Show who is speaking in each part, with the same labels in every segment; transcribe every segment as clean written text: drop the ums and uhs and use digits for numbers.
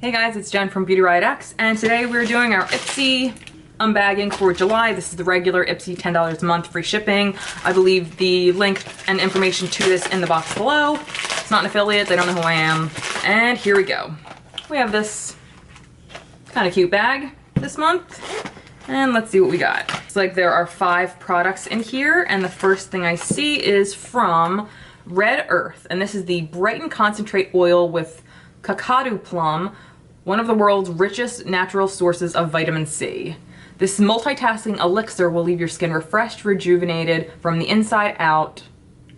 Speaker 1: Hey guys, it's Jen from beautyriotx, and today we're doing our Ipsy unbagging for July. This is the regular Ipsy $10 a month free shipping. I believe the link and information to this in the box below. It's not an affiliate, they don't know who I am. And here we go. We have this kind of cute bag this month, and let's see what we got. It's like there are 5 products in here, and the first thing I see is from Red Earth, and this is the Brighten Concentrate Oil with Kakadu Plum, one of the world's richest natural sources of vitamin C. This multitasking elixir will leave your skin refreshed, rejuvenated from the inside out,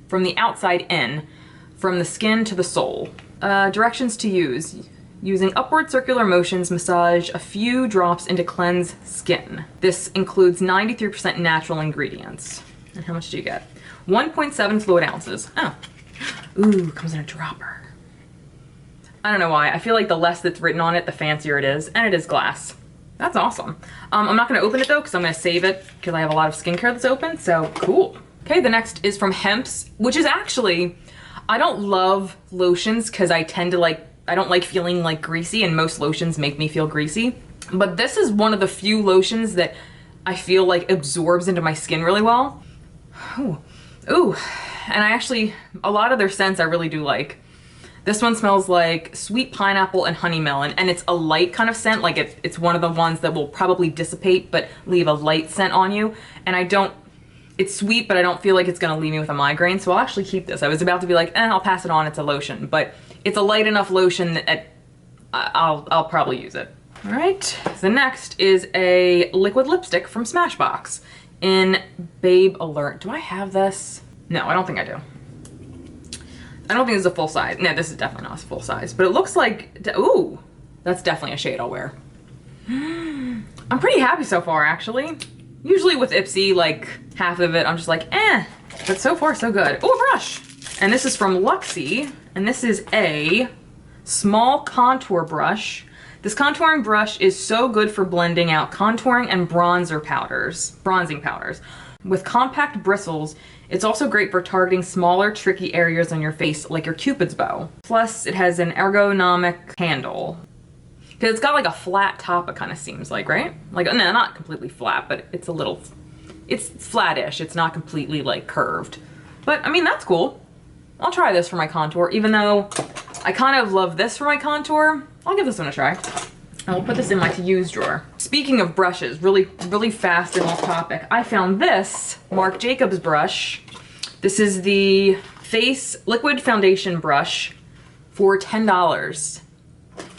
Speaker 1: from the outside in, from the skin to the soul. Directions to use. Using upward circular motions, massage a few drops into cleansed skin. This includes 93% natural ingredients. And how much do you get? 1.7 fluid ounces. Oh. Ooh, comes in a dropper. I don't know why. I feel like the less that's written on it, the fancier it is. And it is glass. That's awesome. I'm not going to open it though, because I'm going to save it because I have a lot of skincare that's open. So cool. Okay, the next is from Hemps, which is actually, I don't love lotions because I tend to I don't like feeling like greasy, and most lotions make me feel greasy. But this is one of the few lotions that I feel like absorbs into my skin really well. Ooh. Ooh. And I actually, a lot of their scents I really do like. This one smells like sweet pineapple and honey melon, and it's a light kind of scent. Like it's one of the ones that will probably dissipate but leave a light scent on you. And it's sweet, but I don't feel like it's gonna leave me with a migraine, so I'll actually keep this. I was about to be like, I'll pass it on, it's a lotion, but it's a light enough lotion that I'll probably use it. All right, the next is a liquid lipstick from Smashbox in Babe Alert. Do I have this? No, I don't think I do. I don't think this is a full size. No, this is definitely not a full size, but it looks like, ooh, that's definitely a shade I'll wear. I'm pretty happy so far, actually. Usually with Ipsy, like half of it, I'm just like, but so far so good. Oh, a brush. And this is from Luxie, and this is a small contour brush. This contouring brush is so good for blending out contouring and bronzing powders. With compact bristles, it's also great for targeting smaller, tricky areas on your face, like your Cupid's bow. Plus, it has an ergonomic handle. Because it's got like a flat top, it kind of seems like, right? Like, no, not completely flat, but it's a little, it's flattish. It's not completely like curved. But I mean, that's cool. I'll try this for my contour, even though I kind of love this for my contour. I'll give this one a try. And we'll put this in my to use drawer. Speaking of brushes, really fast and off topic, I found this Marc Jacobs brush. This is the Face Liquid Foundation brush for $10.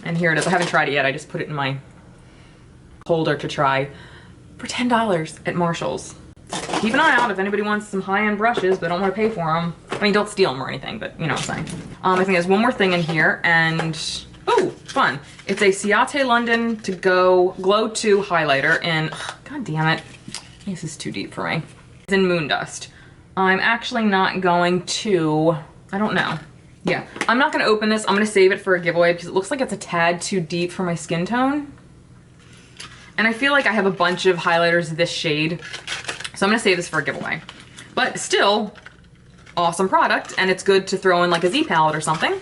Speaker 1: And here it is. I haven't tried it yet. I just put it in my holder to try for $10 at Marshall's. Keep an eye out if anybody wants some high-end brushes but don't want to pay for them. I mean, don't steal them or anything, but you know what I'm saying. I think there's one more thing in here, and oh, fun. It's a Ciate London To Go Glow 2 highlighter in, god damn it, this is too deep for me. It's in Moon Dust. I'm actually not going to, I don't know. Yeah, I'm not gonna open this. I'm gonna save it for a giveaway because it looks like it's a tad too deep for my skin tone. And I feel like I have a bunch of highlighters this shade, so I'm gonna save this for a giveaway. But still, awesome product, and it's good to throw in like a Z palette or something.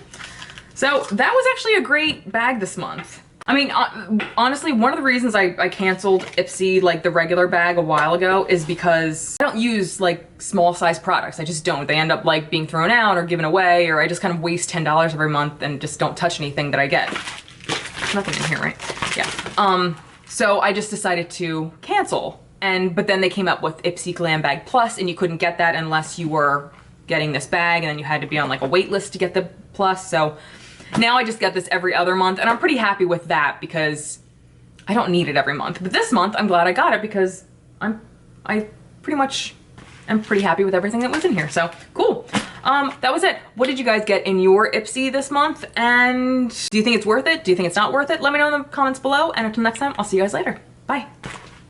Speaker 1: So that was actually a great bag this month. I mean, honestly, one of the reasons I canceled Ipsy, like the regular bag a while ago, is because I don't use like small size products. I just don't. They end up like being thrown out or given away, or I just kind of waste $10 every month and just don't touch anything that I get. There's nothing in here, right? Yeah. So I just decided to cancel. But then they came up with Ipsy Glam Bag Plus, and you couldn't get that unless you were getting this bag, and then you had to be on like a wait list to get the Plus. So now I just get this every other month, and I'm pretty happy with that because I don't need it every month. But this month, I'm glad I got it because I pretty much am pretty happy with everything that was in here. So cool. That was it. What did you guys get in your Ipsy this month? And do you think it's worth it? Do you think it's not worth it? Let me know in the comments below. And until next time, I'll see you guys later. Bye.